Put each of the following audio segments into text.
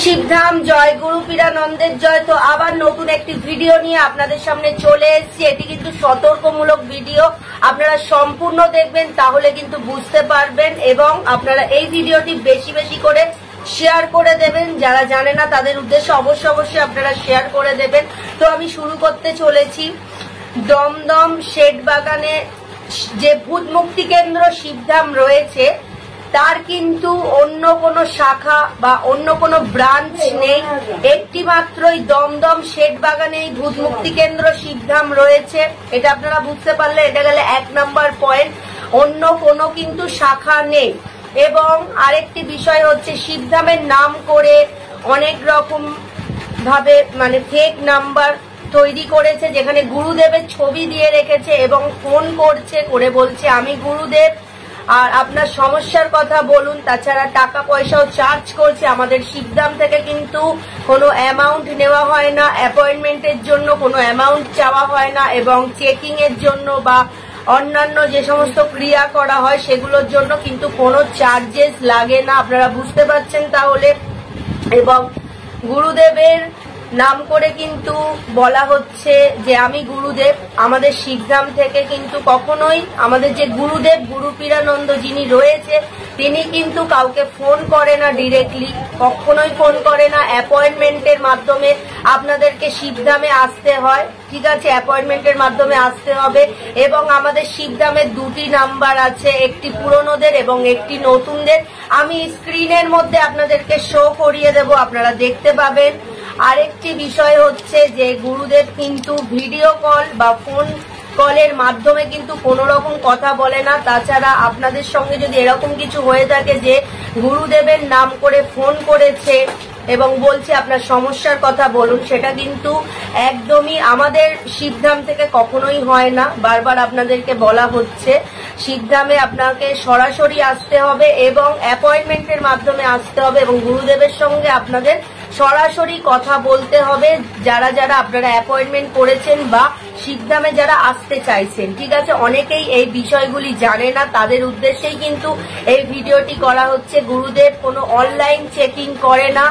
শিবধাম জয়, গুরু পীরানন্দের জয়। তো আবার নতুন একটি ভিডিও নিয়ে আপনাদের সামনে চলে এসেছি। এটি কিন্তু সতর্কমূলক ভিডিও, আপনারা সম্পূর্ণ দেখবেন তাহলে কিন্তু বুঝতে পারবেন, এবং আপনারা এই ভিডিওটি বেশি বেশি করে শেয়ার করে দেবেন। যারা জানে না তাদের উদ্দেশ্যে অবশ্যই আপনারা শেয়ার করে দেবেন। তো আমি শুরু করতে চলেছি। দমদম শেঠ বাগানে যে ভূত মুক্তি কেন্দ্র শিবধাম রয়েছে তার কিন্তু অন্য কোনো শাখা বা অন্য কোনো ব্রাঞ্চ নেই, একটি মাত্রই দমদম শেঠ বাগানে এই ভূত মুক্তি কেন্দ্র শিবধাম রয়েছে। এটা আপনারা বুঝতে পারলে এটা গেলে 1 নম্বর পয়েন্ট। অন্য কোনো কিন্তু শাখা নেই। এবং আরেকটি বিষয় হচ্ছে শিবধামের নাম করে অনেক রকম ভাবে মানে ফেক নাম্বার তৈরি করেছে, যেখানে গুরুদেবের ছবি দিয়ে রেখেছে এবং ফোন করছে করে বলছে আমি গুরুদেব আর আপনার সমস্যার কথা বলুন। তাছাড়া টাকা পয়সাও চার্জ করছে। আমাদের শিবধাম থেকে কিন্তু কোনো অ্যামাউন্ট নেওয়া হয় না, অ্যাপয়েন্টমেন্টের জন্য কোনো অ্যামাউন্ট চাওয়া হয় না, এবং চেকিং এর জন্য বা অন্যান্য যে সমস্ত ক্রিয়া করা হয় সেগুলোর জন্য কিন্তু কোনো চার্জেস লাগে না, আপনারা বুঝতে পারছেন তাহলে। এবং গুরুদেবের নাম করে কিন্তু বলা হচ্ছে যে আমি গুরুদেব। আমাদের শিবধাম থেকে কিন্তু কখনোই আমাদের যে গুরুদেব গুরু পীরানন্দ যিনি রয়েছে তিনি কিন্তু কাউকে ফোন করে না, ডিরেক্টলি কখনোই ফোন করে না। অ্যাপয়েন্টমেন্টের মাধ্যমে আপনাদেরকে শিবধামে আসতে হয়, ঠিক আছে, অ্যাপয়েন্টমেন্টের মাধ্যমে আসতে হবে। এবং আমাদের শিবধামের 2টি নাম্বার আছে, একটি পুরনোদের এবং একটি নতুনদের। আমি স্ক্রিনের মধ্যে আপনাদেরকে শো করিয়ে দেব, আপনারা দেখতে পাবেন। আরেকটি বিষয় হচ্ছে যে গুরুদেব কিন্তু ভিডিও কল বা ফোন কলের মাধ্যমে কিন্তু কোনো রকম কথা বলে না। তাছাড়া আপনাদের সঙ্গে যদি এরকম কিছু হয়ে থাকে যে গুরুদেবের নাম করে ফোন করেছে এবং বলছে আপনার সমস্যার কথা বলুন, সেটা কিন্তু একদমই আমাদের শিবধাম থেকে কখনোই হয় না। বারবার আপনাদেরকে বলা হচ্ছে শিবধামে আপনাকে সরাসরি আসতে হবে এবং অ্যাপয়েন্টমেন্টের মাধ্যমে আসতে হবে, এবং গুরুদেবের সঙ্গে আপনাদের সরাসরি কথা বলতে হবে যারা যারা আপনারা অ্যাপয়েন্টমেন্ট করেছেন বা শিবধামে যারা আসতে চাইছেন, ঠিক আছে। অনেকেই এই বিষয়গুলি জানে না, তাদের উদ্দেশ্যেই কিন্তু এই ভিডিওটি করা হচ্ছে। গুরুদেব কোনো অনলাইন চেকিং করে না।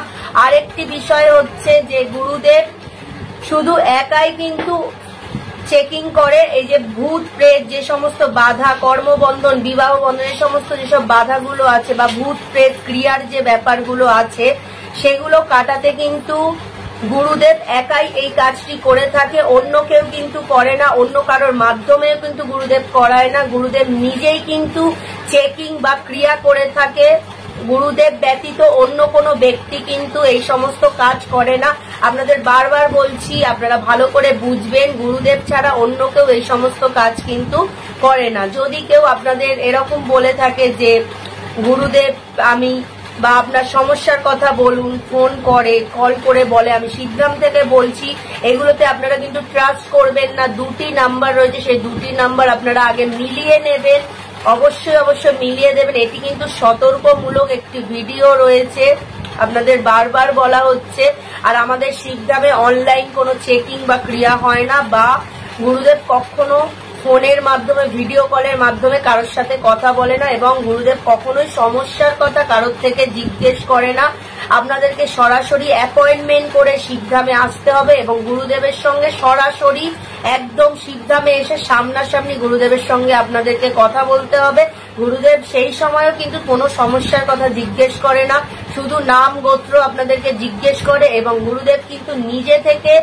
আরেকটি বিষয় হচ্ছে যে গুরুদেব শুধু একাই কিন্তু চেকিং করে এই যে ভূত প্রেত যে সমস্ত বাধা, কর্মবন্ধন, বিবাহ বন্ধন, এই সমস্ত যেসব বাধাগুলো আছে বা ভূত প্রেত ক্রিয়ার যে ব্যাপারগুলো আছে সেগুলো কাটাতে কিন্তু গুরুদেব একাই এই কাজটি করে থাকে। অন্য কেউ কিন্তু করে না, অন্য কারোর মাধ্যমেও কিন্তু গুরুদেব করায় না। গুরুদেব নিজেই কিন্তু চেকিং বা ক্রিয়া করে থাকে। গুরুদেব ব্যতীত অন্য কোনো ব্যক্তি কিন্তু এই সমস্ত কাজ করে না। আপনাদের বারবার বলছি, আপনারা ভালো করে বুঝবেন, গুরুদেব ছাড়া অন্য কেউ এই সমস্ত কাজ কিন্তু করে না। যদি কেউ আপনাদের এরকম বলে থাকে যে গুরুদেব আমি বা আপনার সমস্যার কথা বলুন, ফোন করে কল করে বলে আমি শিবধাম থেকে বলছি, এগুলোতে আপনারা কিন্তু ট্রাস্ট করবেন না। 2টি নাম্বার রয়েছে, সেই 2টি নাম্বার আপনারা আগে মিলিয়ে নেবেন, অবশ্যই মিলিয়ে দেবেন। এটি কিন্তু সতর্কমূলক একটি ভিডিও রয়েছে, আপনাদের বারবার বলা হচ্ছে। আর আমাদের শিবধামে অনলাইন কোনো চেকিং বা ক্রিয়া হয় না, বা গুরুদেব কখনো ফোনের মাধ্যমে ভিডিও কলের মাধ্যমে কারোর সাথে কথা বলে না, এবং গুরুদেব কখনোই সমস্যার কথা কারোর থেকে জিজ্ঞেস করে না। আপনাদেরকে সরাসরি অ্যাপয়েন্টমেন্ট করে শিবধামে আসতে হবে এবং গুরুদেবের সঙ্গে সরাসরি একদম শিবধামে এসে সামনাসামনি গুরুদেবের সঙ্গে আপনাদেরকে কথা বলতে হবে। গুরুদেব সেই সময়ও কিন্তু কোনো সমস্যার কথা জিজ্ঞেস করে না, শুধু নাম গোত্র আপনাদেরকে জিজ্ঞেস করে, এবং গুরুদেব কিন্তু নিজে থেকে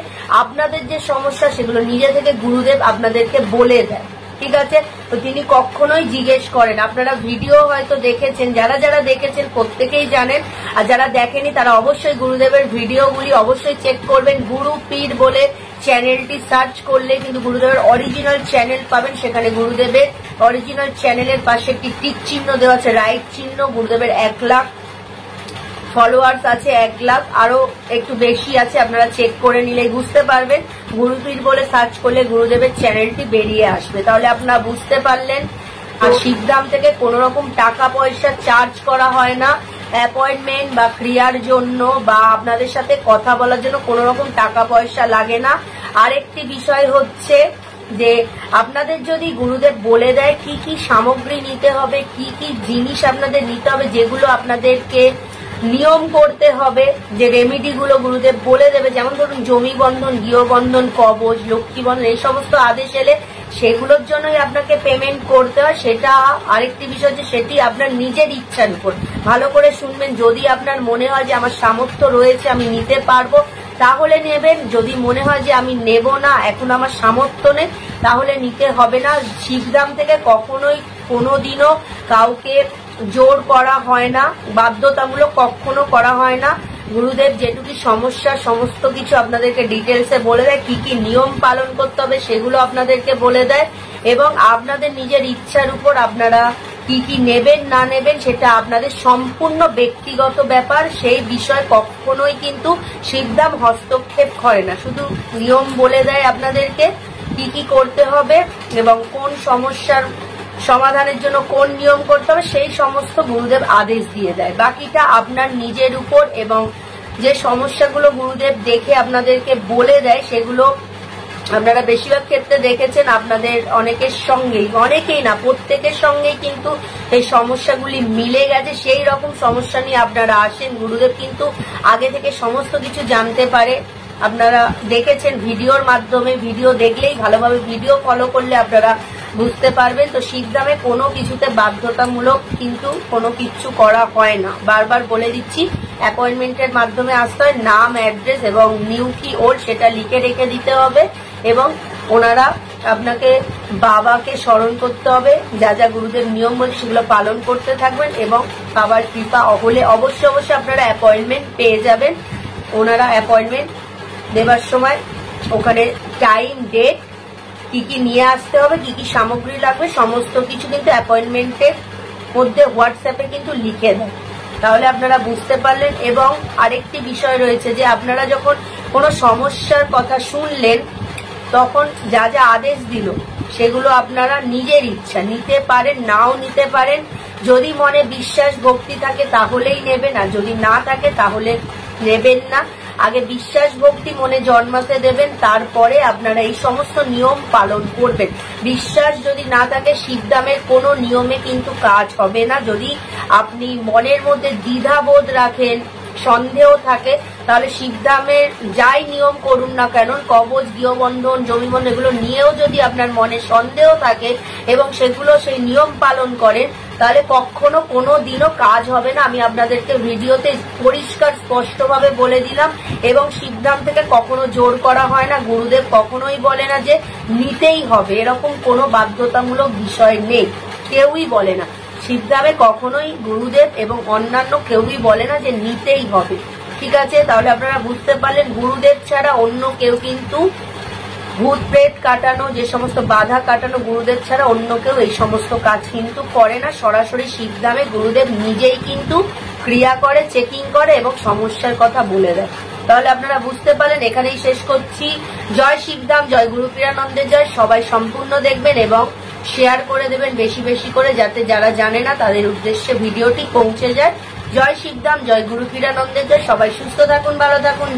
আপনাদের যে সমস্যা সেগুলো নিজে থেকে গুরুদেব আপনাদেরকে বলে দেয়, ঠিক আছে। তো তিনি কখনোই জিজ্ঞেস করেন। আপনারা ভিডিও হয়তো দেখেছেন, যারা যারা দেখেছেন প্রত্যেকেই জানেন, আর যারা দেখেনি তারা অবশ্যই গুরুদেবের ভিডিওগুলি অবশ্যই চেক করবেন। গুরু পীর বলে চ্যানেলটি সার্চ করলে কিন্তু গুরুদেবের অরিজিনাল চ্যানেল পাবেন। সেখানে গুরুদেবের অরিজিনাল চ্যানেলের পাশে একটি টিক চিহ্ন দেওয়া আছে, রাইট চিহ্ন। গুরুদেবের 1 লাখ ফলোয়ার্স আছে, 1 লাখ আরো একটু বেশি আছে, আপনারা চেক করে নিলেই বুঝতে পারবেন। গুরুপীর বলে সার্চ করলে গুরুদেবের চ্যানেলটি বেরিয়ে আসবে, তাহলে আপনারা বুঝতে পারলেন। আর শিবধাম থেকে কোনো রকম টাকা পয়সা চার্জ করা হয় না অ্যাপয়েন্টমেন্ট বা ক্রিয়ার জন্য, বা আপনাদের সাথে কথা বলার জন্য কোনো রকম টাকা পয়সা লাগে না। আরেকটি বিষয় হচ্ছে যে আপনাদের যদি গুরুদেব বলে দেয় কি কি সামগ্রী নিতে হবে, কি কি জিনিস আপনাদের নিতে হবে, যেগুলো আপনাদেরকে নিয়ম করতে হবে, যে রেমিডি গুলো গুরুদেব বলে দেবে, যেমন ধরুন জমি বন্ধন, গৃহবন্ধন, কবচ, লক্ষ্মী বন্ধন, এই সমস্ত আদেশ এলে সেগুলোর জন্যই আপনাকে পেমেন্ট করতে হয়। সেটা আরেকটি বিষয় যে সেটি আপনার নিজের ইচ্ছার উপর। ভালো করে শুনবেন, যদি আপনার মনে হয় যে আমার সামর্থ্য রয়েছে, আমি নিতে পারবো, তাহলে নেবেন। যদি মনে হয় যে আমি নেব না, এখন আমার সামর্থ্য নেই, তাহলে নিতে হবে না। শিবধাম থেকে কখনোই কোনোদিনও কাউকে জোর করা হয় না, বাধ্যতামূলক কখনো করা হয় না। গুরুদেব যেটুকু সমস্যা সমস্ত কিছু আপনাদেরকে ডিটেলসে বলে দেয়, কি কি নিয়ম পালন করতে হবে সেগুলো আপনাদেরকে বলে দেয়, এবং আপনাদের নিজের ইচ্ছার উপর আপনারা কি কি নেবেন না নেবেন সেটা আপনাদের সম্পূর্ণ ব্যক্তিগত ব্যাপার। সেই বিষয় কখনোই কিন্তু শিবধাম হস্তক্ষেপ করে না, শুধু নিয়ম বলে দেয় আপনাদেরকে কি কি করতে হবে এবং কোন সমস্যার সমাধানের জন্য কোন নিয়ম করতে হবে, সেই সমস্ত গুরুদেব আদেশ দিয়ে দেয়। বাকিটা আপনার নিজের উপর, এবং যে সমস্যাগুলো গুরুদেব দেখে আপনাদেরকে বলে দেয় সেগুলো আপনারা বেশিরভাগ ক্ষেত্রে দেখেছেন আপনাদের অনেকের সঙ্গেই, অনেকেই না প্রত্যেকের সঙ্গেই কিন্তু এই সমস্যাগুলি মিলে গেছে। সেই রকম সমস্যা নিয়ে আপনারা আসেন। গুরুদেব কিন্তু আগে থেকে সমস্ত কিছু জানতে পারে। আপনারা দেখেছেন ভিডিওর মাধ্যমে, ভিডিও দেখলেই ভালোভাবে ভিডিও ফলো করলে আপনারা বুঝতে পারবেন। তো শিবধামে কোনো কিছুতে বাধ্যতামূলক কিন্তু কোনো কিছু করা হয় না। বারবার বলে দিচ্ছি, অ্যাপয়েন্টমেন্টের মাধ্যমে আসতে হয়। নাম, অ্যাড্রেস এবং নিউ কি ওল্ড সেটা লিখে রেখে দিতে হবে, এবং ওনারা আপনাকে বাবাকে স্মরণ করতে হবে। যা যা গুরুদেব নিয়ম বলছে সেগুলো পালন করতে থাকবেন, এবং বাবার কৃপা হলে অবশ্যই অবশ্যই আপনারা অ্যাপয়েন্টমেন্ট পেয়ে যাবেন। ওনারা অ্যাপয়েন্টমেন্ট দেবার সময় ওখানে টাইম, ডেট, কি কি নিয়ে আসতে হবে, কি কি সামগ্রী লাগবে, সমস্ত কিছু কিন্তু অ্যাপয়েন্টমেন্টের মধ্যে হোয়াটসঅ্যাপে কিন্তু লিখে দেয়। তাহলে আপনারা বুঝতে পারলেন। এবং আরেকটি বিষয় রয়েছে যে আপনারা যখন কোনো সমস্যার কথা শুনলেন, তখন যা যা আদেশ দিল সেগুলো আপনারা নিজের ইচ্ছা নিতে পারেন, নাও নিতে পারেন। যদি মনে বিশ্বাস ভক্তি থাকে তাহলেই নেবেন, আর যদি না থাকে তাহলে নেবেন না। আগে বিশ্বাস ভক্তি মনে জন্মাতে দেবেন, তারপরে আপনারা এই সমস্ত নিয়ম পালন করবেন। বিশ্বাস যদি না থাকে শিবধামের কোনো নিয়মে কিন্তু কাজ হবে না। যদি আপনি মনের মধ্যে দ্বিধাবোধ রাখেন, সন্দেহ থাকে, তাহলে শিবধামের যাই নিয়ম করুন না কেন, কবচ, গৃহবন্ধন, জমিবন্ধন, এগুলো নিয়েও যদি আপনার মনে সন্দেহ থাকে এবং সেগুলো সেই নিয়ম পালন করেন, তাহলে কখনো কোনো দিনও কাজ হবে না। আমি আপনাদেরকে ভিডিওতে পরিষ্কার স্পষ্টভাবে বলে দিলাম। এবং শিবধাম থেকে কখনো জোর করা হয় না। গুরুদেব কখনোই বলে না যে নিতেই হবে, এরকম কোনো বাধ্যতামূলক বিষয় নেই, কেউই বলে না। শিবধামে কখনোই গুরুদেব এবং অন্যান্য কেউই বলে না যে নিতেই হবে। ঠিক আছে, তাহলে আপনারা বুঝতে পারলেন গুরুদেব ছাড়া অন্য কেউ কিন্তু ভূত প্রেত কাটানো, যে সমস্ত বাধা কাটানো, গুরুদেব ছাড়া অন্য কেউ এই সমস্ত কাজ কিন্তু করে না। সরাসরি শিবধামে গুরুদেব নিজেই কিন্তু ক্রিয়া করে, চেকিং করে এবং সমস্যার কথা বলে দেয়। তাহলে আপনারা বুঝতে পারলেন। এখানেই শেষ করছি। জয় শিবধাম, জয় গুরু পীরানন্দের জয়। সবাই সম্পূর্ণ দেখবেন এবং শেয়ার করে দেবেন বেশি বেশি করে, যাতে যারা জানে না তাদের উদ্দেশ্যে ভিডিওটি পৌঁছে যায়। জয় শিবধাম, জয় গুরু পীরানন্দের জয়। সবাই সুস্থ থাকুন, ভালো থাকুন।